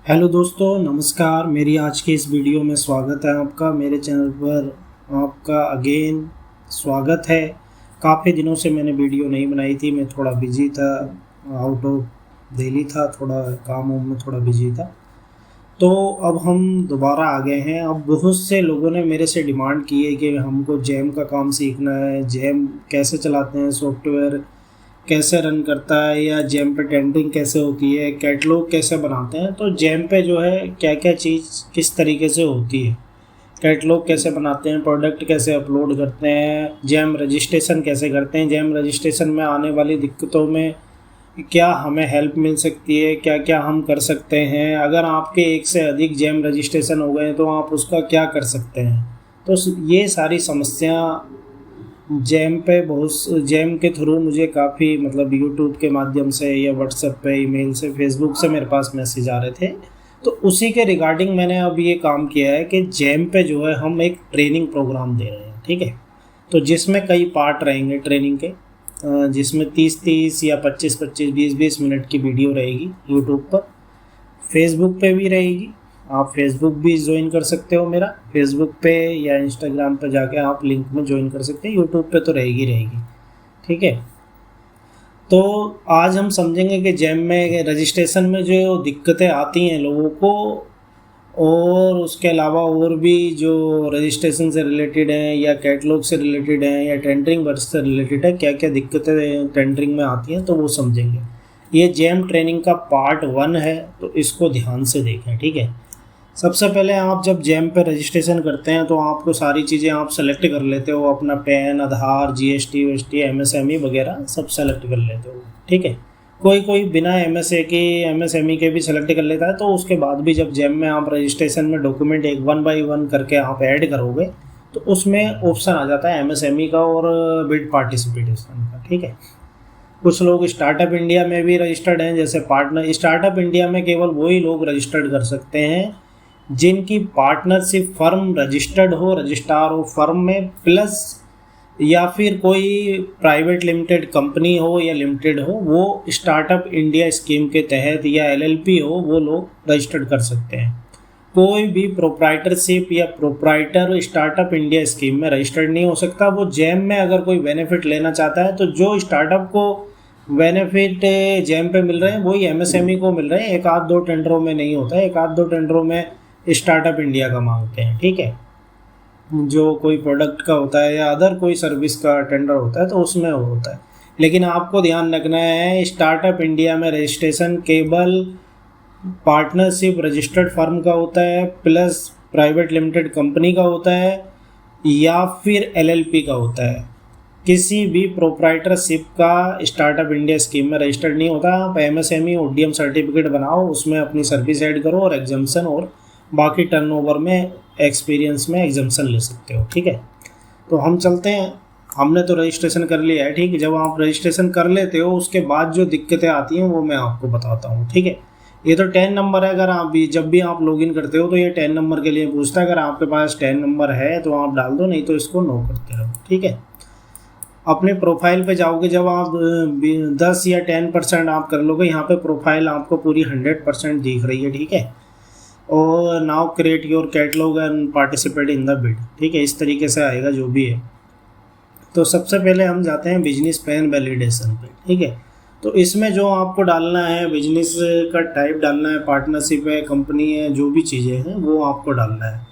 Hello दोस्तों, नमस्कार। मेरी आज के इस वीडियो में स्वागत है आपका। मेरे चैनल पर आपका अगेन स्वागत है। काफ़ी दिनों से मैंने वीडियो नहीं बनाई थी, मैं थोड़ा बिजी था, आउट ऑफ दिल्ली था, थोड़ा काम वाम में थोड़ा बिजी था। तो अब हम दोबारा आ गए हैं। अब बहुत से लोगों ने मेरे से डिमांड की है कि हमको जैम का काम सीखना है, जैम कैसे चलाते हैं, सॉफ्टवेयर कैसे रन करता है, या जैम पे टेंडरिंग कैसे होती है, कैटलॉग कैसे बनाते हैं। तो जैम पे जो है क्या क्या चीज़ किस तरीके से होती है, कैटलॉग कैसे बनाते हैं, प्रोडक्ट कैसे अपलोड करते हैं, जैम रजिस्ट्रेशन कैसे करते हैं, जैम रजिस्ट्रेशन में आने वाली दिक्कतों में क्या हमें हेल्प मिल सकती है, क्या क्या हम कर सकते हैं, अगर आपके एक से अधिक जैम रजिस्ट्रेशन हो गए तो आप उसका क्या कर सकते हैं। तो ये सारी समस्या जैम के थ्रू मुझे काफ़ी मतलब यूट्यूब के माध्यम से या व्हाट्सएप पे, ईमेल से, फेसबुक से मेरे पास मैसेज आ रहे थे। तो उसी के रिगार्डिंग मैंने अब ये काम किया है कि जैम पे जो है हम एक ट्रेनिंग प्रोग्राम दे रहे हैं, ठीक है। तो जिसमें कई पार्ट रहेंगे ट्रेनिंग के, जिसमें 30-30 या 25-25, 20-20 मिनट की वीडियो रहेगी यूट्यूब पर, फेसबुक पे भी रहेगी। आप फेसबुक भी ज्वाइन कर सकते हो मेरा, फेसबुक पे या इंस्टाग्राम पे जाके आप लिंक में ज्वाइन कर सकते हैं। यूट्यूब पे तो रहेगी रहेगी, ठीक है। तो आज हम समझेंगे कि जैम में रजिस्ट्रेशन में जो दिक्कतें आती हैं लोगों को, और उसके अलावा और भी जो रजिस्ट्रेशन से रिलेटेड हैं या कैटलॉग से रिलेटेड हैं या टेंडरिंग वर्क से रिलेटेड है, क्या क्या दिक्कतें टेंडरिंग में आती हैं, तो वो समझेंगे। ये जैम ट्रेनिंग का पार्ट 1 है, तो इसको ध्यान से देखें, ठीक है। सबसे पहले आप जब जैम पे रजिस्ट्रेशन करते हैं तो आपको सारी चीज़ें आप सेलेक्ट कर लेते हो, अपना पैन, आधार, जीएसटी वीएसटी, एमएसएमई वगैरह सब सेलेक्ट कर लेते हो, ठीक है। कोई कोई बिना एमएसएमई के भी सेलेक्ट कर लेता है। तो उसके बाद भी जब जैम में आप रजिस्ट्रेशन में डॉक्यूमेंट एक 1 बाई 1 करके आप ऐड करोगे तो उसमें ऑप्शन आ जाता है एमएसएमई का और बिड पार्टिसिपेशन का, ठीक है। कुछ लोग स्टार्टअप इंडिया में भी रजिस्टर्ड हैं, जैसे पार्टनर। स्टार्टअप इंडिया में केवल वही लोग रजिस्टर्ड कर सकते हैं जिनकी पार्टनरशिप फर्म रजिस्टर्ड हो, रजिस्ट्रार हो फर्म में, प्लस या फिर कोई प्राइवेट लिमिटेड कंपनी हो या लिमिटेड हो, वो स्टार्टअप इंडिया स्कीम के तहत, या एलएलपी हो, वो लोग रजिस्टर्ड कर सकते हैं। कोई भी प्रोप्राइटरशिप या प्रोप्राइटर स्टार्टअप इंडिया स्कीम में रजिस्टर्ड नहीं हो सकता। वो जैम में अगर कोई बेनिफिट लेना चाहता है तो जो स्टार्टअप को बेनिफिट जैम पे मिल रहे हैं वही एमएसएमई को मिल रहे हैं। एक आध दो टेंडरों में नहीं होता है, एक आध दो टेंडरों में स्टार्टअप इंडिया का मांगते हैं, ठीक है। जो कोई प्रोडक्ट का होता है या अदर कोई सर्विस का टेंडर होता है तो उसमें वो होता है। लेकिन आपको ध्यान रखना है, स्टार्टअप इंडिया में रजिस्ट्रेशन केवल पार्टनरशिप रजिस्टर्ड फर्म का होता है, प्लस प्राइवेट लिमिटेड कंपनी का होता है, या फिर एलएलपी का होता है। किसी भी प्रोप्राइटरशिप का स्टार्टअप इंडिया स्कीम में रजिस्टर्ड नहीं होता। आप एमएसएमई ओडीएम सर्टिफिकेट बनाओ, उसमें अपनी सर्विस ऐड करो और एग्जाम्पशन और बाकी टर्नओवर में, एक्सपीरियंस में एग्जाम्पशन ले सकते हो, ठीक है। तो हम चलते हैं। हमने तो रजिस्ट्रेशन कर लिया है, ठीक है। जब आप रजिस्ट्रेशन कर लेते हो उसके बाद जो दिक्कतें आती हैं वो मैं आपको बताता हूँ, ठीक है। ये तो 10 नंबर है। अगर आप भी जब भी आप लॉगिन करते हो तो ये 10 नंबर के लिए पूछता है। अगर आपके पास 10 नंबर है तो आप डाल दो, नहीं तो इसको नो करते रहो, ठीक है। अपने प्रोफाइल पे जाओगे, जब आप 10 या 10% आप कर लोगे, यहाँ पे प्रोफाइल आपको पूरी 100% दिख रही है, ठीक है। और now create your catalogue and participate in the bid, ठीक है। इस तरीके से आएगा जो भी है। तो सबसे पहले हम जाते हैं बिजनेस पैन वैलिडेशन पे, ठीक है। तो इसमें जो आपको डालना है, बिजनेस का टाइप डालना है, पार्टनरशिप है, कंपनी है, जो भी चीज़ें हैं वो आपको डालना है।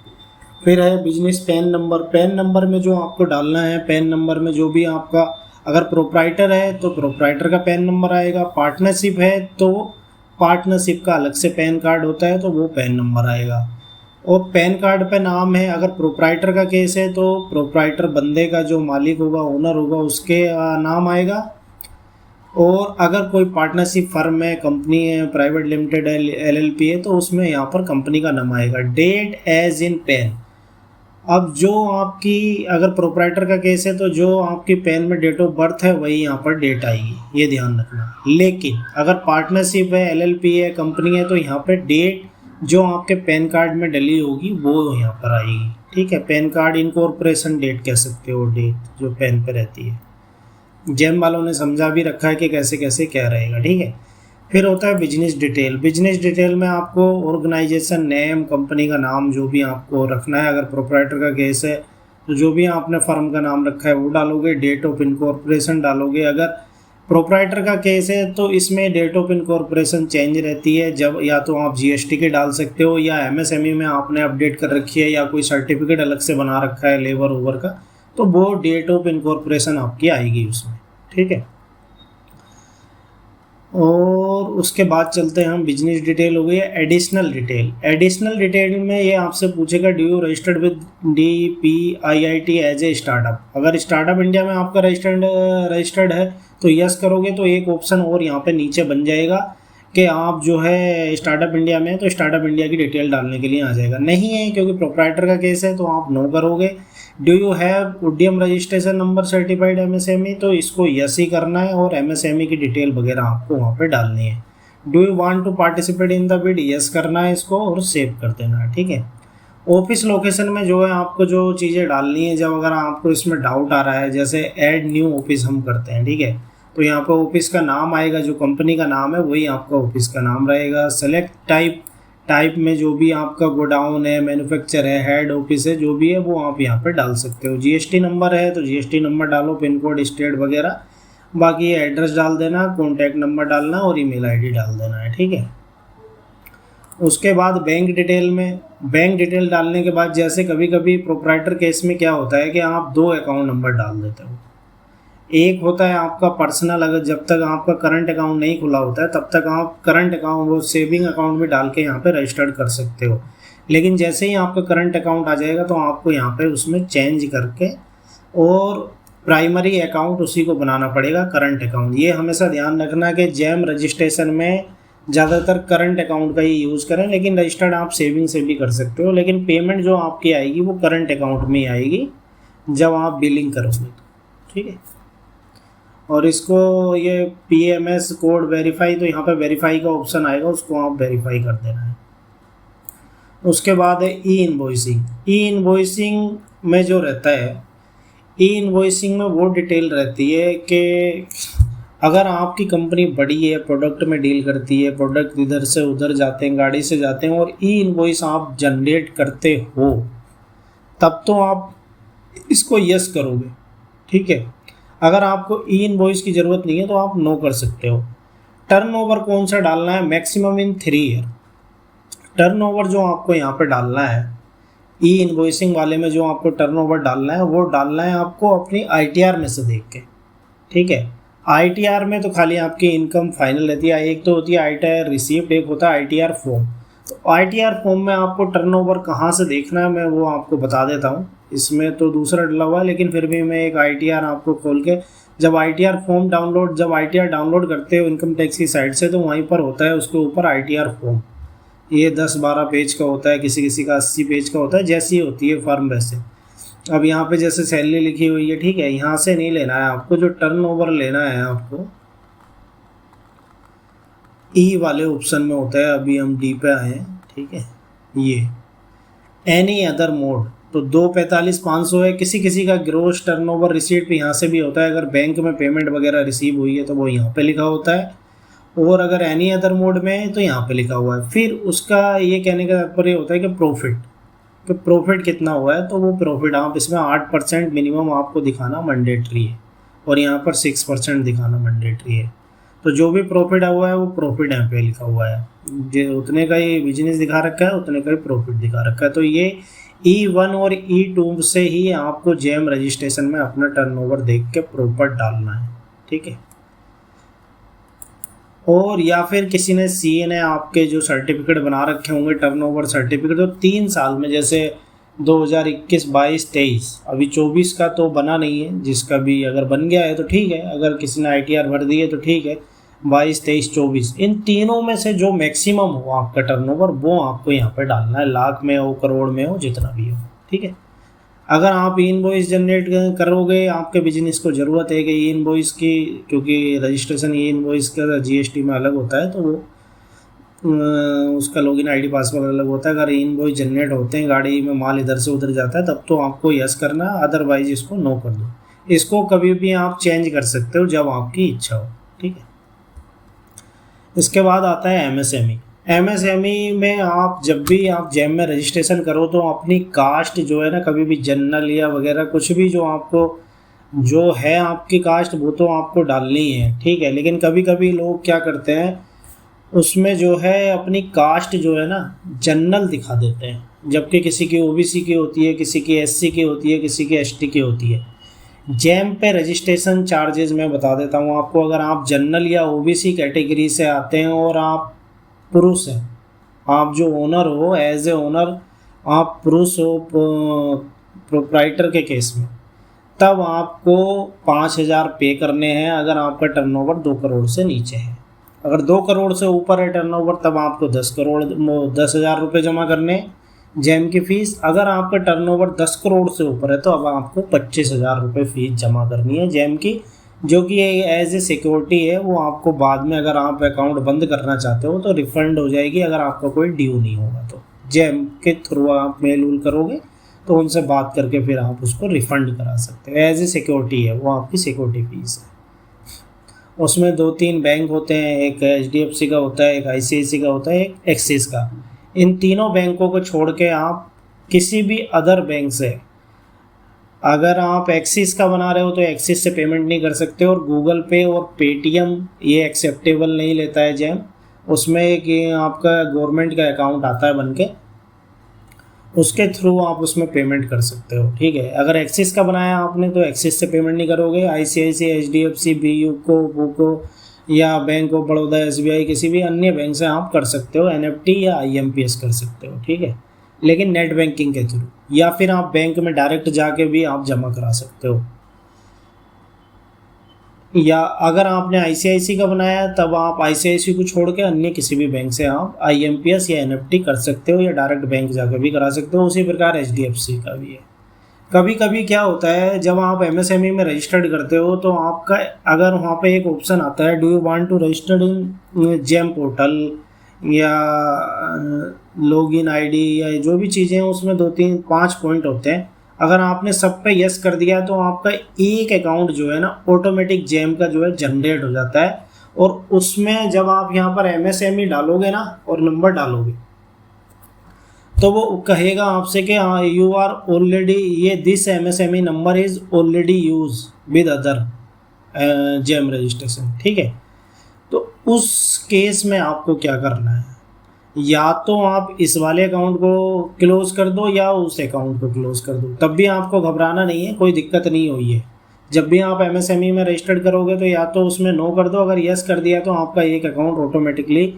फिर है business pan number. Pan number में जो आपको डालना है, पैन नंबर में जो भी आपका, अगर प्रोप्राइटर है तो प्रोप्राइटर का पैन नंबर आएगा, पार्टनरशिप है तो पार्टनरशिप का अलग से पैन कार्ड होता है तो वो पैन नंबर आएगा। और पैन कार्ड पे नाम है, अगर प्रोप्राइटर का केस है तो प्रोप्राइटर बंदे का जो मालिक होगा, ओनर होगा, उसके नाम आएगा। और अगर कोई पार्टनरशिप फर्म है, कंपनी है, प्राइवेट लिमिटेड है, एलएलपी है, तो उसमें यहाँ पर कंपनी का नाम आएगा। Date as in PAN. अब जो आपकी, अगर प्रोप्राइटर का केस है तो जो आपकी पैन में डेट ऑफ बर्थ है वही यहाँ पर डेट आएगी, ये ध्यान रखना। लेकिन अगर पार्टनरशिप है, एलएलपी है, कंपनी है, तो यहाँ पे डेट जो आपके पैन कार्ड में डली होगी वो यहाँ पर आएगी, ठीक है। पैन कार्ड इनकॉर्पोरेशन डेट कह सकते हो, डेट जो पैन पे रहती है। जैम वालों ने समझा भी रखा है कि कैसे कैसे क्या रहेगा, ठीक है। फिर होता है बिजनेस डिटेल। बिजनेस डिटेल में आपको ऑर्गेनाइजेशन नेम, कंपनी का नाम जो भी आपको रखना है। अगर प्रोप्राइटर का केस है तो जो भी आपने फर्म का नाम रखा है वो डालोगे, डेट ऑफ इनकॉर्पोरेशन डालोगे। अगर प्रोप्राइटर का केस है तो इसमें डेट ऑफ इनकॉर्पोरेशन चेंज रहती है, जब या तो आप जीएसटी के डाल सकते हो या एमएसएमई में आपने अपडेट कर रखी है या कोई सर्टिफिकेट अलग से बना रखा है लेबर ओवर का, तो वो डेट ऑफ इनकॉर्पोरेशन आपकी आएगी उसमें, ठीक है। और उसके बाद चलते हैं हम, बिजनेस डिटेल हो गई है। एडिशनल डिटेल, एडिशनल डिटेल में ये आपसे पूछेगा do you registered with DPIIT as a startup. अगर स्टार्टअप इंडिया में आपका रजिस्टर्ड है तो यस करोगे तो एक ऑप्शन और यहाँ पे नीचे बन जाएगा कि आप जो है स्टार्टअप इंडिया में, तो स्टार्टअप इंडिया की डिटेल डालने के लिए आ जाएगा। नहीं है क्योंकि प्रोप्राइटर का केस है तो आप नो करोगे। डू यू हैव उद्यम रजिस्ट्रेशन नंबर सर्टिफाइड MSME, तो इसको यस ही करना है और MSME की डिटेल वगैरह आपको वहाँ पे डालनी है। Do you want to participate in the bid, yes करना है इसको और सेव कर देना है, ठीक है। ऑफिस लोकेशन में जो है आपको जो चीज़ें डालनी है, जब अगर आपको इसमें डाउट आ रहा है, जैसे ऐड न्यू ऑफिस हम करते हैं, ठीक है, तो यहाँ पर ऑफिस का नाम आएगा, जो कंपनी का नाम है वही आपका ऑफिस का नाम रहेगा। सेलेक्ट टाइप, टाइप में जो भी आपका गोडाउन है, मैन्युफैक्चर है, हेड ऑफिस है, जो भी है वो आप यहाँ पे डाल सकते हो। जीएसटी नंबर है तो जीएसटी नंबर डालो, पिन कोड, स्टेट वगैरह, बाकी एड्रेस डाल देना, कॉन्टैक्ट नंबर डालना और ईमेल आईडी डाल देना है, ठीक है। उसके बाद बैंक डिटेल में, बैंक डिटेल डालने के बाद जैसे कभी कभी प्रोप्राइटर केस में क्या होता है कि आप 2 अकाउंट नंबर डाल देते हो। एक होता है आपका पर्सनल, अगर जब तक आपका करंट अकाउंट नहीं खुला होता है तब तक आप करंट अकाउंट वो सेविंग अकाउंट में डाल के यहाँ पे रजिस्टर्ड कर सकते हो। लेकिन जैसे ही आपका करंट अकाउंट आ जाएगा तो आपको यहाँ पे उसमें चेंज करके और प्राइमरी अकाउंट उसी को बनाना पड़ेगा, करंट अकाउंट। ये हमेशा ध्यान रखना कि जैम रजिस्ट्रेशन में ज़्यादातर करंट अकाउंट का ही यूज़ करें, लेकिन रजिस्टर्ड आप सेविंग से भी कर सकते हो। लेकिन पेमेंट जो आपकी आएगी वो करंट अकाउंट में ही आएगी जब आप बिलिंग करोगे, ठीक है। और इसको ये PMS कोड वेरीफाई, तो यहाँ पे वेरीफाई का ऑप्शन आएगा, उसको आप वेरीफाई कर देना है। उसके बाद है ई इनवॉइसिंग। ई इनवॉइसिंग में जो रहता है, ई इनवॉइसिंग में वो डिटेल रहती है कि अगर आपकी कंपनी बड़ी है, प्रोडक्ट में डील करती है, प्रोडक्ट इधर से उधर जाते हैं, गाड़ी से जाते हैं, और ई इनवॉइस आप जनरेट करते हो, तब तो आप इसको यस करोगे, ठीक है। अगर आपको ई इनवॉइस की ज़रूरत नहीं है तो आप नो कर सकते हो। टर्नओवर कौन सा डालना है, मैक्सिमम इन 3 ईयर। टर्नओवर जो आपको यहाँ पे डालना है ई इनवॉइसिंग वाले में, जो आपको टर्नओवर डालना है वो डालना है आपको अपनी ITR में से देख के, ठीक है। ITR में तो खाली आपकी इनकम फाइनल रहती है, एक तो होती है ITR रिसीव्ड, एक होता है ITR फॉर्म। तो ITR फॉर्म में आपको टर्नओवर कहाँ से देखना है मैं वो आपको बता देता हूँ। इसमें तो दूसरा डला हुआ है, लेकिन फिर भी मैं एक ITR आपको खोल के, जब ITR फॉर्म डाउनलोड, जब ITR डाउनलोड करते हो इनकम टैक्स की साइट से, तो वहीं पर होता है उसके ऊपर ITR फॉर्म। ये 10-12 पेज का होता है, किसी किसी का 80 पेज का होता है, जैसी होती है फर्म वैसे। अब यहाँ पे जैसे सैलरी लिखी हुई है, ठीक है, यहाँ से नहीं लेना है आपको, जो टर्नओवर लेना है आपको ई वाले ऑप्शन में होता है। अभी हम डी पे आए हैं, ठीक है। ये एनी अदर मोड, तो 245,500 है। किसी किसी का ग्रोस टर्नओवर रिसीट यहाँ से भी होता है, अगर बैंक में पेमेंट वगैरह रिसीव हुई है तो वो यहाँ पे लिखा होता है, और अगर एनी अदर मोड में है तो यहाँ पे लिखा हुआ है। फिर उसका ये कहने का तात्पर्य होता है कि प्रॉफिट कितना हुआ है, तो वो प्रॉफिट आप इसमें 8% मिनिमम आपको दिखाना मैंडेटरी है, और यहाँ पर 6% दिखाना मैंडेटरी है। तो जो भी प्रॉफिट हुआ है वो प्रॉफिट यहाँ पे लिखा हुआ है, जो उतने का ही बिजनेस दिखा रखा है, उतने का ही प्रॉफिट दिखा रखा है। तो ये E1 और E2 से ही आपको जेम रजिस्ट्रेशन में अपना टर्नओवर देख के प्रॉपर डालना है, ठीक है। और या फिर किसी ने CA ने आपके जो सर्टिफिकेट बना रखे होंगे टर्नओवर सर्टिफिकेट, तो 3 साल में, जैसे 2021, 22, 23, अभी 24 का तो बना नहीं है, जिसका भी अगर बन गया है तो ठीक है, अगर किसी ने ITR भर दी है तो ठीक है। 22, 23, 24, इन तीनों में से जो मैक्सिमम हो आपका टर्नओवर वो आपको यहाँ पे डालना है, लाख में हो, करोड़ में हो, जितना भी हो, ठीक है। अगर आप इनवॉइस जनरेट करोगे, आपके बिजनेस को ज़रूरत है कि इनवॉइस की, क्योंकि रजिस्ट्रेशन इनवॉइस का GST में अलग होता है, तो वो उसका लॉगिन ID पासवर्ड अलग होता है। अगर इनवॉइस जनरेट होते हैं, गाड़ी में माल इधर से उधर जाता है, तब तो आपको यस करना, अदरवाइज इसको नो कर दो। इसको कभी भी आप चेंज कर सकते हो जब आपकी इच्छा हो, ठीक है। इसके बाद आता है एमएसएमई। एमएसएमई में आप जब भी आप जैम में रजिस्ट्रेशन करो तो अपनी कास्ट जो है ना, कभी भी जनरल या वगैरह कुछ भी जो आपको जो है आपकी कास्ट वो तो आपको डालनी है, ठीक है। लेकिन कभी कभी लोग क्या करते हैं, उसमें जो है अपनी कास्ट जो है ना जनरल दिखा देते हैं, जबकि किसी की ओबीसी की होती है, किसी की एससी की होती है, किसी की एसटी की होती है। जैम पे रजिस्ट्रेशन चार्जेस मैं बता देता हूँ आपको। अगर आप जनरल या ओबीसी कैटेगरी से आते हैं और आप पुरुष हैं, आप जो ओनर हो, एज ए ओनर आप पुरुष हो प्रोप्राइटर के केस में, तब आपको 5,000 पे करने हैं अगर आपका टर्नओवर 2 करोड़ से नीचे है। अगर 2 करोड़ से ऊपर है टर्नओवर तब आपको 10,000 रुपये जमा करने हैं जैम की फ़ीस। अगर आपका टर्नओवर 10 करोड़ से ऊपर है तो अब आपको 25,000 रुपये फ़ीस जमा करनी है जैम की, जो कि एज ए सिक्योरिटी है। वो आपको बाद में अगर आप अकाउंट बंद करना चाहते हो तो रिफ़ंड हो जाएगी, अगर आपका कोई ड्यू नहीं होगा तो। जैम के थ्रू आप मेल उल करोगे तो उनसे बात करके फिर आप उसको रिफ़ंड करा सकते हो। एज ए सिक्योरिटी है, वो आपकी सिक्योरिटी फ़ीस है। उसमें 2-3 बैंक होते हैं, एक HDFC का होता है, एक ICICI का होता है, एक एक्सिस का। इन तीनों बैंकों को छोड़ के आप किसी भी अदर बैंक से, अगर आप एक्सिस का बना रहे हो तो एक्सिस से पेमेंट नहीं कर सकते, और गूगल पे और पेटीएम ये एक्सेप्टेबल नहीं लेता है जैम। उसमें एक आपका गवर्नमेंट का अकाउंट आता है बन के, उसके थ्रू आप उसमें पेमेंट कर सकते हो, ठीक है। अगर एक्सिस का बनाया आपने तो एक्सिस से पेमेंट नहीं करोगे। ICICI, HDFC, BUCO या बैंक ऑफ बड़ौदा, SBI, किसी भी अन्य बैंक से आप कर सकते हो। NEFT या IMPS कर सकते हो, ठीक है, लेकिन नेट बैंकिंग के थ्रू, या फिर आप बैंक में डायरेक्ट जाके भी आप जमा करा सकते हो। या अगर आपने ICICI का बनाया तब आप ICICI को छोड़ के अन्य किसी भी बैंक से आप IMPS या NEFT कर सकते हो, या डायरेक्ट बैंक जाकर भी करा सकते हो। उसी प्रकार HDFC का भी है। कभी कभी क्या होता है, जब आप MSME में रजिस्टर्ड करते हो तो आपका अगर वहाँ पे एक ऑप्शन आता है, do you want to registered in GeM portal या लॉगिन ID या जो भी चीज़ें हैं, उसमें 2-3-5 पॉइंट होते हैं। अगर आपने सब पे यस कर दिया तो आपका एक अकाउंट जो है ना ऑटोमेटिक जैम का जो है जनरेट हो जाता है। और उसमें जब आप यहाँ पर MSME डालोगे ना और नंबर डालोगे तो वो कहेगा आपसे कि हाँ यू आर ऑलरेडी, ये this MSME number is already use with other jam registration, ठीक है। तो उस केस में आपको क्या करना है, या तो आप इस वाले अकाउंट को क्लोज़ कर दो या उस अकाउंट को क्लोज़ कर दो, तब भी आपको घबराना नहीं है, कोई दिक्कत नहीं हुई है। जब भी आप MSME में रजिस्टर्ड करोगे तो या तो उसमें नो कर दो, अगर यस कर दिया तो आपका एक अकाउंट ऑटोमेटिकली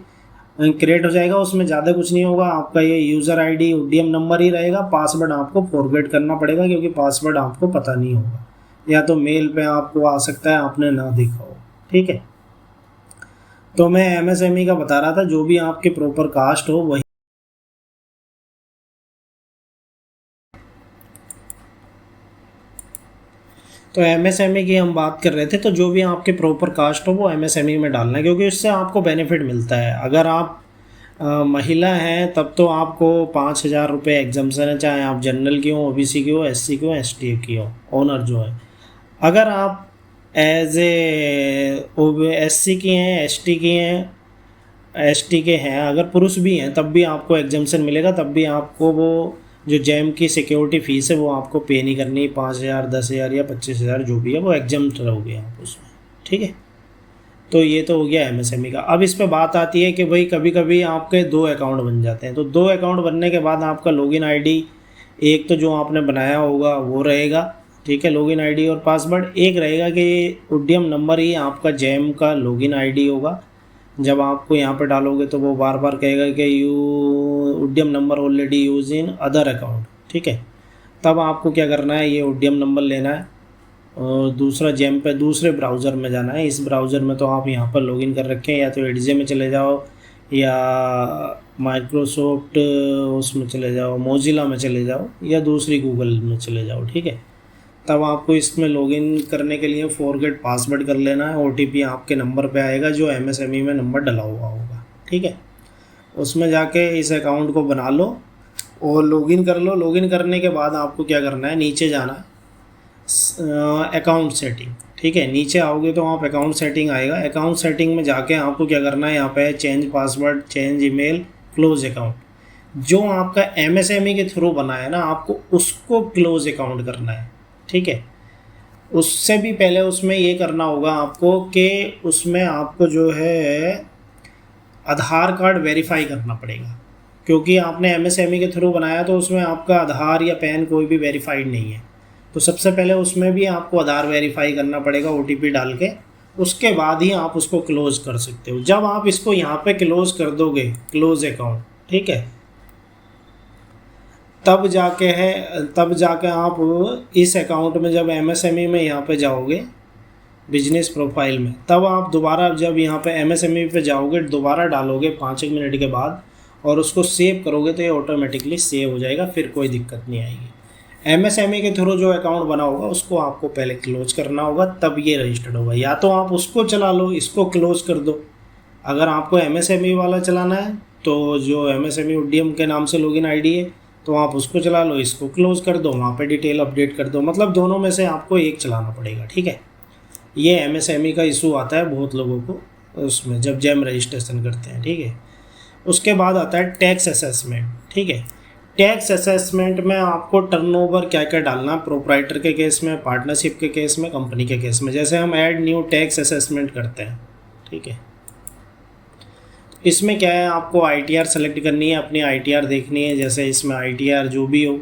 क्रिएट हो जाएगा। उसमें ज़्यादा कुछ नहीं होगा, आपका ये यूज़र ID उड्डीयम नंबर ही रहेगा। पासवर्ड आपको फॉरगेट करना पड़ेगा क्योंकि पासवर्ड आपको पता नहीं होगा, या तो मेल पे आपको आ सकता है आपने ना देखा हो, ठीक है। तो मैं MSME का बता रहा था, जो भी आपके प्रॉपर कास्ट हो वही। तो MSME की हम बात कर रहे थे, तो जो भी आपके प्रॉपर कास्ट हो वो MSME में डालना है, क्योंकि उससे आपको बेनिफिट मिलता है। अगर आप महिला हैं तब तो आपको 5,000 रुपये एग्जाम्पशन है, चाहे आप जनरल की हो, OBC की हो, SC की हो, ST की हो, ओनर जो है। अगर आप एज ए SC की हैं, ST की हैं, ST के हैं, अगर पुरुष भी हैं तब भी आपको एग्जाम्पशन मिलेगा, तब भी आपको वो जो जैम की सिक्योरिटी फ़ीस है वो आपको पे नहीं करनी। 5,000, 10,000 या 25,000 जो भी है वो एग्जाम्प्ट रहोगे आप उसमें, ठीक है। तो ये तो हो गया MSME का। अब इस पे बात आती है कि भाई कभी कभी आपके 2 अकाउंट बन जाते हैं। तो 2 अकाउंट बनने के बाद आपका लॉगिन ID एक तो जो आपने बनाया होगा वो रहेगा, ठीक है, लॉगिन ID और पासवर्ड। एक रहेगा कि उड्डीयम नंबर ही आपका जैम का लॉगिन ID होगा। जब आपको यहाँ पे डालोगे तो वो बार बार कहेगा कि यू उड्डीयम number already use in other account, ठीक है। तब आपको क्या करना है, ये उड्डीयम नंबर लेना है और दूसरा जैम पे दूसरे ब्राउज़र में जाना है। इस ब्राउज़र में तो आप यहाँ पर लॉगिन कर रखे हैं, या तो एडजे में चले जाओ या माइक्रोसॉफ्ट उसमें चले जाओ, मोजिला में चले जाओ, या दूसरी गूगल में चले जाओ, ठीक है। तब आपको इसमें लॉगिन करने के लिए फॉरगेट पासवर्ड कर लेना है। OTP आपके नंबर पे आएगा जो MSME में नंबर डला हुआ होगा, ठीक है। उसमें जाके इस अकाउंट को बना लो और लॉगिन कर लो। लॉगिन करने के बाद आपको क्या करना है, नीचे जाना है। अकाउंट सेटिंग, ठीक है। नीचे आओगे तो आप अकाउंट सेटिंग आएगा। अकाउंट सेटिंग में जाके आपको क्या करना है, यहाँ पे change password, change email, close account. जो आपका एमएसएमई के थ्रू बना है ना, आपको उसको क्लोज अकाउंट करना है, ठीक है। उससे भी पहले उसमें ये करना होगा आपको कि उसमें आपको जो है आधार कार्ड वेरीफाई करना पड़ेगा, क्योंकि आपने एमएसएमई के थ्रू बनाया तो उसमें आपका आधार या पैन कोई भी वेरीफाइड नहीं है। तो सबसे पहले उसमें भी आपको आधार वेरीफाई करना पड़ेगा ओटीपी डाल के, उसके बाद ही आप उसको क्लोज़ कर सकते हो। जब आप इसको यहाँ पे क्लोज़ कर दोगे, क्लोज अकाउंट, ठीक है, तब जाके आप इस अकाउंट में जब एमएसएमई में यहाँ पे जाओगे बिजनेस प्रोफाइल में, तब आप दोबारा जब यहाँ पे एमएसएमई पे जाओगे दोबारा डालोगे 5 मिनट के बाद और उसको सेव करोगे तो ये ऑटोमेटिकली सेव हो जाएगा, फिर कोई दिक्कत नहीं आएगी। एमएसएमई के थ्रू जो अकाउंट बना होगा उसको आपको पहले क्लोज करना होगा, तब ये रजिस्टर्ड होगा। या तो आप उसको चला लो, इसको क्लोज कर दो। अगर आपको एमएसएमई वाला चलाना है तो जो एमएसएमई उद्यम के नाम से लॉगिन आईडी है तो आप उसको चला लो, इसको क्लोज कर दो, वहाँ पे डिटेल अपडेट कर दो। मतलब दोनों में से आपको एक चलाना पड़ेगा, ठीक है। ये एमएसएमई का इशू आता है बहुत लोगों को उसमें जब जेम रजिस्ट्रेशन करते हैं, ठीक है। उसके बाद आता है टैक्स असेसमेंट, ठीक है। टैक्स असेसमेंट में आपको टर्नओवर क्या क्या डालना, प्रोप्राइटर के केस में, पार्टनरशिप के केस में, कंपनी के केस में। जैसे हम ऐड न्यू टैक्स असेसमेंट करते हैं, ठीक है। इसमें क्या है, आपको आईटीआर सेलेक्ट करनी है, अपनी आईटीआर देखनी है। जैसे इसमें आईटीआर जो भी हो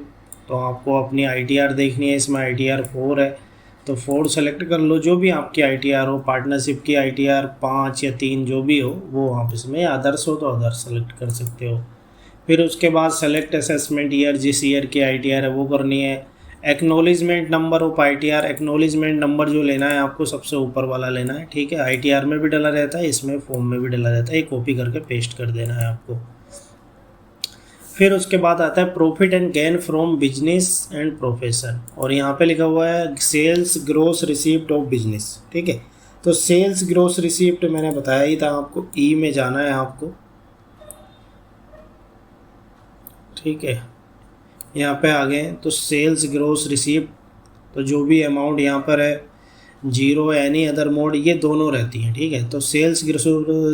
तो आपको अपनी आईटीआर देखनी है। इसमें आईटीआर 4 है तो 4 सेलेक्ट कर लो, जो भी आपकी आईटीआर हो। पार्टनरशिप की आईटीआर 5 या 3 जो भी हो वो आप इसमें, अदर्स हो तो अदर्स सेलेक्ट कर सकते हो। फिर उसके बाद सेलेक्ट असेसमेंट ईयर, जिस ईयर की आईटीआर है वो करनी है। Acknowledgement number of ITR, acknowledgement number जो लेना है आपको सबसे ऊपर वाला लेना है, ठीक है। आईटीआर में भी डला रहता है, इसमें फॉर्म में भी डला रहता है, एक कॉपी करके पेस्ट कर देना है आपको। फिर उसके बाद आता है profit and gain from business and profession, और यहाँ पे लिखा हुआ है sales gross receipt of business, ठीक है। तो सेल्स ग्रोस रिसीप्ट मैंने बताया ही था आपको, ई में जाना है आपको, ठीक है। यहाँ पे आ गए तो सेल्स ग्रोस रिसीप्ट, तो जो भी अमाउंट यहाँ पर है, जीरो एनी अदर मोड, ये दोनों रहती हैं, ठीक है। तो सेल्स ग्रोस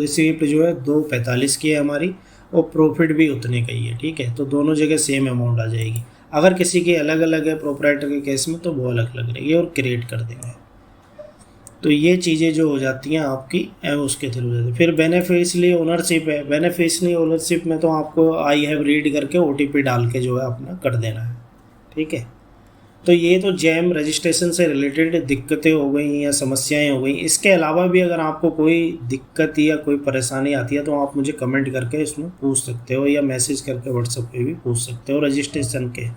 रिसीप्ट जो है 245 की है हमारी, और प्रॉफिट भी उतने का ही है, ठीक है। तो दोनों जगह सेम अमाउंट आ जाएगी। अगर किसी की अलग अलग है प्रोप्राइटर के केस में तो वो अलग अलग रहेगी और क्रिएट कर देंगे। तो ये चीज़ें जो हो जाती हैं आपकी उसके थ्रू जाती है। फिर बेनिफिशियरी ओनरशिप है। बेनिफिशियरी ओनरशिप में तो आपको आई हैव रीड करके ओटीपी डाल के जो है अपना कर देना है, ठीक है। तो ये तो जेम रजिस्ट्रेशन से रिलेटेड दिक्कतें हो गई या समस्याएं हो गई। इसके अलावा भी अगर आपको कोई दिक्कत या कोई परेशानी आती है तो आप मुझे कमेंट करके इसमें पूछ सकते हो, या मैसेज करके व्हाट्सएप पे भी पूछ सकते हो रजिस्ट्रेशन के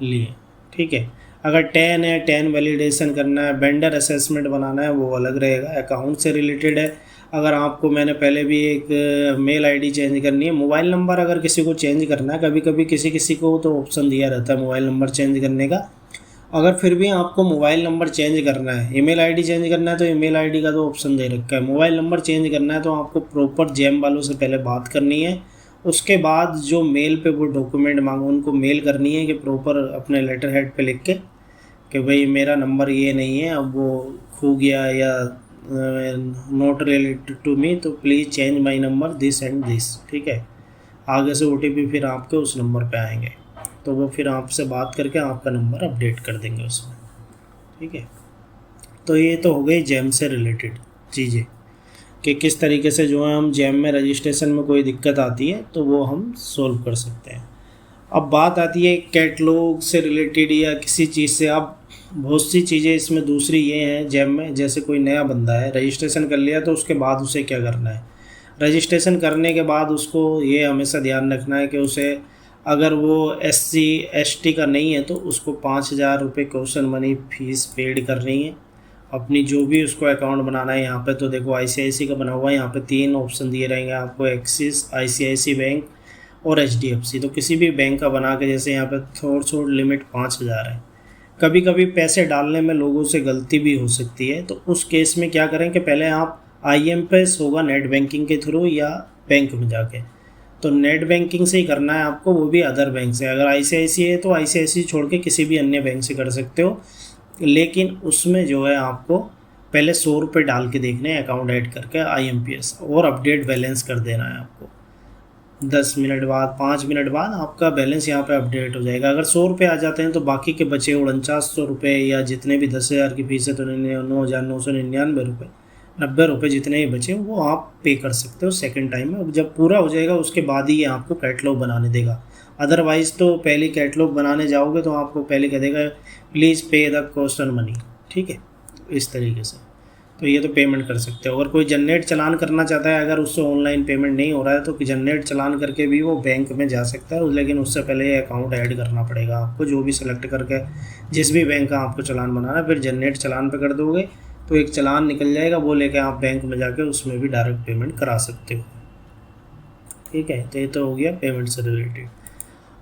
लिए, ठीक है। अगर 10 है, 10 वैलिडेशन करना है, वेंडर असेसमेंट बनाना है, वो अलग रहेगा, अकाउंट से रिलेटेड है। अगर आपको, मैंने पहले भी एक मेल आईडी चेंज करनी है, मोबाइल नंबर अगर किसी को चेंज करना है, कभी कभी किसी को तो ऑप्शन दिया रहता है मोबाइल नंबर चेंज करने का। अगर फिर भी आपको मोबाइल नंबर चेंज करना है, ईमेल आईडी चेंज करना है तो ईमेल आईडी का तो ऑप्शन दे रखा है। मोबाइल नंबर चेंज करना है तो आपको प्रॉपर जेम वालों से पहले बात करनी है। उसके बाद जो मेल पे वो डॉक्यूमेंट मांगो उनको मेल करनी है कि प्रॉपर अपने लेटर हेड पे लिख के कि भाई मेरा नंबर ये नहीं है, अब वो खो गया या नॉट रिलेटेड टू मी, तो please change my number this and this, ठीक है। आगे से ओटीपी फिर आपके उस नंबर पे आएंगे तो वो फिर आपसे बात करके आपका नंबर अपडेट कर देंगे उसमें, ठीक है। तो ये तो हो गई जेम से रिलेटेड चीज़ें कि किस तरीके से जो है हम जेम में रजिस्ट्रेशन में कोई दिक्कत आती है तो वो हम सोल्व कर सकते हैं। अब बात आती है कैटलॉग से रिलेटेड या किसी चीज़ से। अब बहुत सी चीज़ें इसमें दूसरी ये हैं जेम में, जैसे कोई नया बंदा है, रजिस्ट्रेशन कर लिया तो उसके बाद उसे क्या करना है। रजिस्ट्रेशन करने के बाद उसको ये हमेशा ध्यान रखना है कि उसे, अगर वो SC ST का नहीं है तो उसको 5,000 रुपये कॉशन मनी फीस पेड करनी है अपनी, जो भी उसको अकाउंट बनाना है। यहाँ पे तो देखो ICICI का बना हुआ है, यहाँ पे 3 ऑप्शन दिए रहेंगे आपको, एक्सिस, ICICI बैंक और HDFC। तो किसी भी बैंक का बना के, जैसे यहाँ पे थोड़ लिमिट 5,000 है। कभी कभी पैसे डालने में लोगों से गलती भी हो सकती है, तो उस केस में क्या करें कि पहले आप IMPS होगा नेट बैंकिंग के थ्रू या बैंक में जाके, तो नेट बैंकिंग से ही करना है आपको, वो भी अदर बैंक से। अगर ICICI है तो ICICI छोड़ के किसी भी अन्य बैंक से कर सकते हो। लेकिन उसमें जो है आपको पहले 100 रुपये डाल के देखने हैं अकाउंट ऐड करके IMPS, और अपडेट बैलेंस कर देना है आपको। 10 मिनट बाद 5 मिनट बाद आपका बैलेंस यहाँ पे अपडेट हो जाएगा। अगर 100 रुपये आ जाते हैं तो बाकी के बचे 4900 रुपये या जितने भी 10,000 की फीस है तो 9,999 रुपये, 90 रुपये जितने भी बचे वो आप पे कर सकते हो सेकंड टाइम में। जब पूरा हो जाएगा उसके बाद ही ये आपको कैटलॉग बनाने देगा। अदरवाइज़ तो पहले कैटलॉग बनाने जाओगे तो आपको पहले कह देगा प्लीज़ पे द कॉस्ट ऑन मनी, ठीक है, इस तरीके से। तो ये तो पेमेंट कर सकते हो। अगर कोई जनरेट चालान करना चाहता है, अगर उससे ऑनलाइन पेमेंट नहीं हो रहा है तो जनरेट चालान करके भी वो बैंक में जा सकता है, लेकिन उससे पहले अकाउंट ऐड करना पड़ेगा आपको, जो भी सिलेक्ट करके जिस भी बैंक का आपको चालान बनाना है। फिर जनरेट चालान पे कर दोगे तो एक चालान निकल जाएगा, वो लेके आप बैंक में जाके उसमें भी डायरेक्ट पेमेंट करा सकते हो, ठीक है। तो ये तो हो गया पेमेंट से रिलेटेड।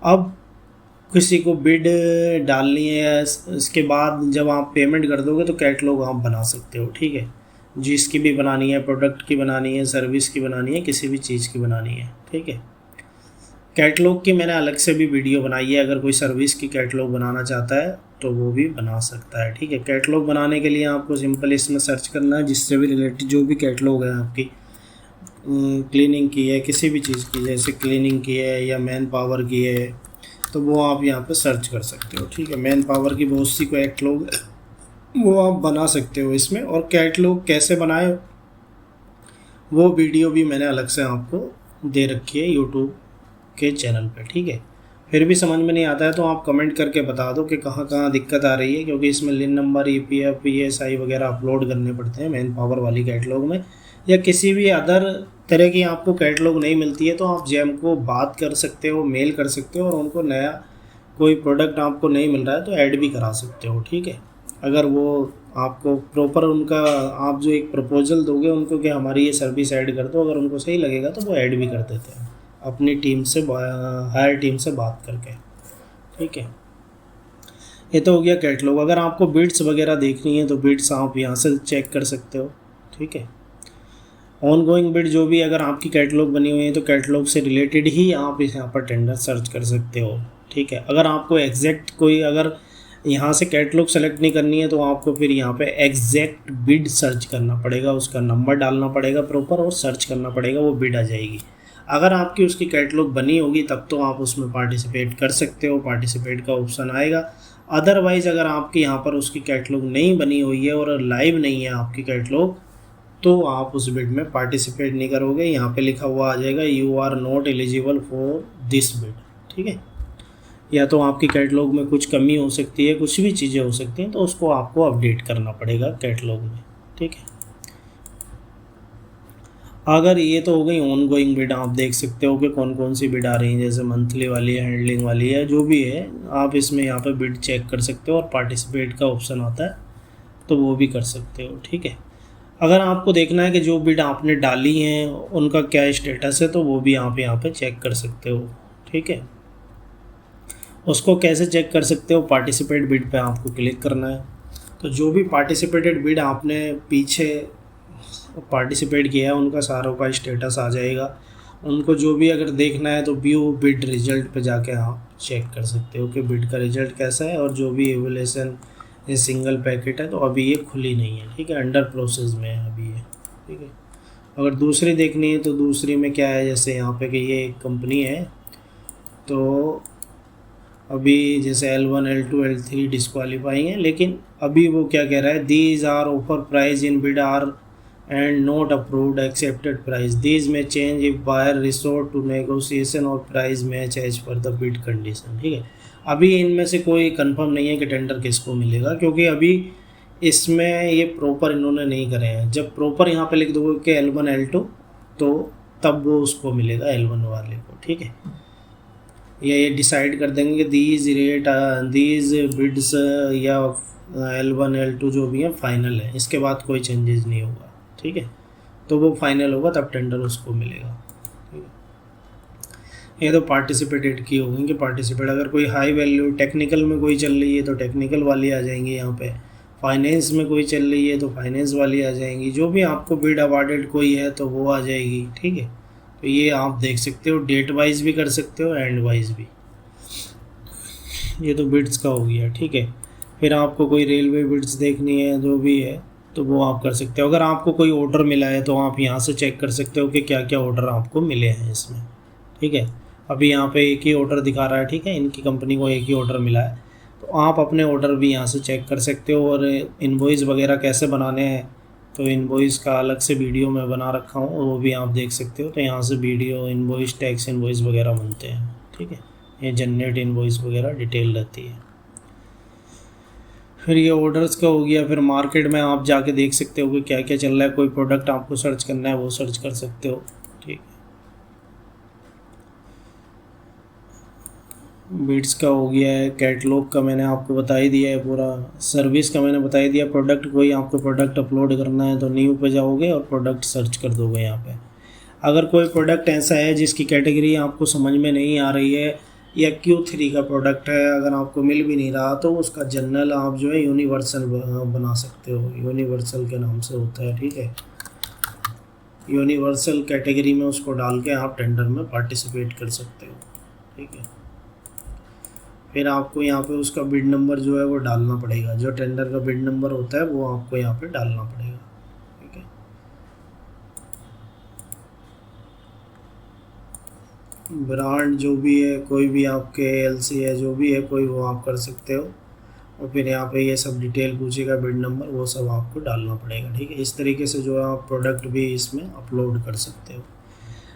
अब किसी को बिड डालनी है, इसके बाद जब आप पेमेंट कर दोगे तो कैटलॉग आप बना सकते हो, ठीक है। जिसकी भी बनानी है, प्रोडक्ट की बनानी है, सर्विस की बनानी है, किसी भी चीज़ की बनानी है, ठीक है। कैटलॉग की मैंने अलग से भी वीडियो बनाई है, अगर कोई सर्विस की कैटलॉग बनाना चाहता है तो वो भी बना सकता है, ठीक है। कैटलॉग बनाने के लिए आपको सिंपल इसमें सर्च करना है, जिससे भी रिलेटेड जो भी कैटलॉग है आपकी, क्लीनिंग की है, किसी भी चीज़ की, जैसे क्लीनिंग की है या मैन पावर की है, तो वो आप यहाँ पे सर्च कर सकते हो, ठीक है। मैन पावर की बहुत सी कैटलॉग वो आप बना सकते हो इसमें। और कैटलॉग कैसे बनाए वो वीडियो भी मैंने अलग से आपको दे रखी है यूट्यूब के चैनल पे, ठीक है। फिर भी समझ में नहीं आता है तो आप कमेंट करके बता दो कि कहाँ कहाँ दिक्कत आ रही है, क्योंकि इसमें लिन नंबर, EPF, ESI वगैरह अपलोड करने पड़ते हैं मैन पावर वाली कैटलॉग में। या किसी भी अदर तरह की आपको कैटलॉग नहीं मिलती है तो आप जेम को बात कर सकते हो, मेल कर सकते हो, और उनको नया कोई प्रोडक्ट आपको नहीं मिल रहा है तो ऐड भी करा सकते हो, ठीक है। अगर वो आपको प्रॉपर उनका आप जो एक प्रपोजल दोगे उनको कि हमारी ये सर्विस ऐड कर दो, अगर उनको सही लगेगा तो वो ऐड भी कर देते हैं अपनी टीम से, हायर टीम से बात करके, ठीक है। ये तो हो गया कैटलॉग। अगर आपको बिड्स वगैरह देखनी है तो बिड्स आप यहाँ से चेक कर सकते हो, ठीक है। ऑन गोइंग बिड जो भी अगर आपकी कैटलॉग बनी हुई है तो कैटलॉग से रिलेटेड ही आप इस यहाँ पर टेंडर सर्च कर सकते हो, ठीक है। अगर आपको एग्जैक्ट कोई अगर यहाँ से कैटलॉग सेलेक्ट नहीं करनी है तो आपको फिर यहाँ पे एग्जैक्ट बिड सर्च करना पड़ेगा, उसका नंबर डालना पड़ेगा प्रॉपर और सर्च करना पड़ेगा, वो बिड आ जाएगी। अगर आपकी उसकी कैटलॉग बनी होगी तब तो आप उसमें पार्टिसिपेट कर सकते हो, पार्टिसिपेट का ऑप्शन आएगा। अदरवाइज़ अगर आपकी यहाँ पर उसकी कैटलॉग नहीं बनी हुई है और लाइव नहीं है आपकी कैटलॉग तो आप उस बिड में पार्टिसिपेट नहीं करोगे। यहाँ पे लिखा हुआ आ जाएगा you are not eligible for this bid, ठीक है। या तो आपकी कैटलॉग में कुछ कमी हो सकती है, कुछ भी चीज़ें हो सकती हैं, तो उसको आपको अपडेट करना पड़ेगा कैटलॉग में, ठीक है। अगर ये तो हो गई ऑन गोइंग बिड, आप देख सकते हो कि कौन कौन सी बिड आ रही हैं, जैसे मंथली वाली है, हैंडलिंग वाली है, जो भी है आप इसमें यहाँ पे बिड चेक कर सकते हो और पार्टिसिपेट का ऑप्शन आता है तो वो भी कर सकते हो, ठीक है। अगर आपको देखना है कि जो बिड आपने डाली हैं उनका क्या स्टेटस है तो वो भी आप यहाँ पे चेक कर सकते हो, ठीक है। उसको कैसे चेक कर सकते हो, पार्टिसिपेट बिड पे आपको क्लिक करना है। तो जो भी पार्टिसिपेटेड बिड आपने पीछे पार्टिसिपेट किया है उनका सारों का स्टेटस आ जाएगा। उनको जो भी अगर देखना है तो व्यू बिड रिजल्ट पे जाके आप चेक कर सकते हो कि बिड का रिजल्ट कैसा है, और जो भी एवोल्यूशन ये सिंगल पैकेट है तो अभी ये खुली नहीं है, ठीक है, अंडर प्रोसेस में है अभी ये, ठीक है। अगर दूसरी देखनी है तो दूसरी में क्या है, जैसे यहाँ पे कि ये एक कंपनी है तो अभी जैसे L1, L2, L3 डिस्क्वालीफाइंग है, लेकिन अभी वो क्या कह रहा है, these are offer price in bid are and not approved accepted price, these में change if buyer resort to negotiation और price match as per the bid condition, ठीक है। अभी इनमें से कोई कंफर्म नहीं है कि टेंडर किसको मिलेगा, क्योंकि अभी इसमें ये प्रॉपर इन्होंने नहीं करे हैं। जब प्रॉपर यहाँ पे लिख दोगे कि L1, L2 तो तब वो उसको मिलेगा L1 वाले को, ठीक है। ये डिसाइड कर देंगे कि दीज बिड्स या L1, L2 जो भी है फाइनल है, इसके बाद कोई चेंजेस नहीं होगा, ठीक है। तो वो फाइनल होगा तब टेंडर उसको मिलेगा, ठीक है। ये तो पार्टिसिपेटेड की होगी कि पार्टिसिपेट, अगर कोई हाई वैल्यू टेक्निकल में कोई चल रही है तो टेक्निकल वाली आ जाएंगी, यहाँ पे फाइनेंस में कोई चल रही है तो फाइनेंस वाली आ जाएंगी, जो भी आपको बिड अवार्डेड कोई है तो वो आ जाएगी, ठीक है। तो ये आप देख सकते हो, डेट वाइज भी कर सकते हो, एंड वाइज भी। ये तो बिड्स का हो गया, ठीक है। फिर आपको कोई रेलवे बिड्स देखनी है जो भी है तो वो आप कर सकते हो। अगर आपको कोई ऑर्डर मिला है तो आप यहाँ से चेक कर सकते हो कि क्या क्या ऑर्डर आपको मिले हैं इसमें, ठीक है। अभी यहाँ पे एक ही ऑर्डर दिखा रहा है, ठीक है, इनकी कंपनी को एक ही ऑर्डर मिला है, तो आप अपने ऑर्डर भी यहाँ से चेक कर सकते हो। और इनवॉइस वगैरह कैसे बनाने हैं तो इनवॉइस का अलग से वीडियो मैं बना रखा हूँ और वो भी आप देख सकते हो। तो यहाँ से वीडियो इनवॉइस, टैक्स इनवॉइस वगैरह बनते हैं, ठीक है। ये जनरेट इनवॉइस वगैरह डिटेल रहती है। फिर ये ऑर्डर्स का हो गया। फिर मार्केट में आप जाके देख सकते हो कि क्या क्या चल रहा है। कोई प्रोडक्ट आपको सर्च करना है वो सर्च कर सकते हो, ठीक है। बीट्स का हो गया है, कैटलॉग का मैंने आपको बता ही दिया है पूरा, सर्विस का मैंने बता ही दिया। प्रोडक्ट, कोई आपको प्रोडक्ट अपलोड करना है तो न्यू पे जाओगे और प्रोडक्ट सर्च कर दोगे यहाँ पे। अगर कोई प्रोडक्ट ऐसा है जिसकी कैटेगरी आपको समझ में नहीं आ रही है या Q3 का प्रोडक्ट है, अगर आपको मिल भी नहीं रहा तो उसका जनरल आप जो है यूनिवर्सल बना सकते हो। यूनिवर्सल के नाम से होता है, ठीक है। यूनिवर्सल कैटेगरी में उसको डाल के आप टेंडर में पार्टिसिपेट कर सकते हो, ठीक है। फिर आपको यहाँ पे उसका बिड नंबर जो है वो डालना पड़ेगा। जो टेंडर का बिड नंबर होता है वो आपको यहाँ पे डालना पड़ेगा, ठीक है। ब्रांड जो भी है, कोई भी आपके LC है जो भी है कोई, वो आप कर सकते हो। और फिर यहाँ पे ये सब डिटेल पूछेगा, बिड नंबर, वो सब आपको डालना पड़ेगा, ठीक है। इस तरीके से जो है आप प्रोडक्ट भी इसमें अपलोड कर सकते हो।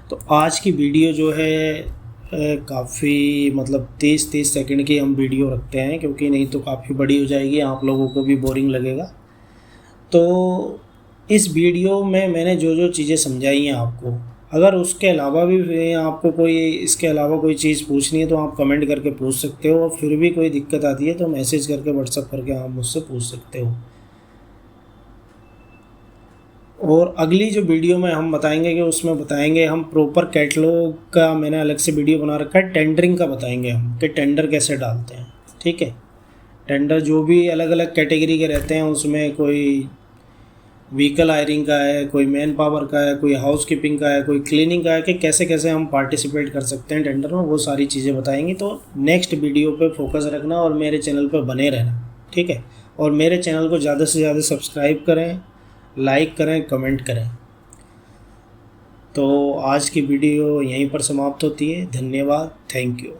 तो आज की वीडियो जो है काफ़ी मतलब 30 सेकंड की हम वीडियो रखते हैं, क्योंकि नहीं तो काफ़ी बड़ी हो जाएगी, आप लोगों को भी बोरिंग लगेगा। तो इस वीडियो में मैंने जो जो चीज़ें समझाई हैं आपको, अगर उसके अलावा भी आपको कोई इसके अलावा कोई चीज़ पूछनी है तो आप कमेंट करके पूछ सकते हो। और फिर भी कोई दिक्कत आती है तो मैसेज करके, व्हाट्सएप करके आप मुझसे पूछ सकते हो। और अगली जो वीडियो में हम बताएंगे कि उसमें बताएंगे हम प्रॉपर कैटलॉग का, मैंने अलग से वीडियो बना रखा है, टेंडरिंग का बताएंगे हम कि टेंडर कैसे डालते हैं, ठीक है। टेंडर जो भी अलग अलग कैटेगरी के रहते हैं, उसमें कोई व्हीकल हायरिंग का है, कोई मैन पावर का है, कोई हाउस कीपिंग का है, कोई क्लीनिंग का है, कि कैसे कैसे हम पार्टिसिपेट कर सकते हैं टेंडर में, वो सारी चीज़ें बताएंगे। तो नेक्स्ट वीडियो पे फोकस रखना और मेरे चैनल पर बने रहना, ठीक है। और मेरे चैनल को ज़्यादा से ज़्यादा सब्सक्राइब करें, लाइक करें, कमेंट करें। तो आज की वीडियो यहीं पर समाप्त होती है। धन्यवाद, थैंक यू।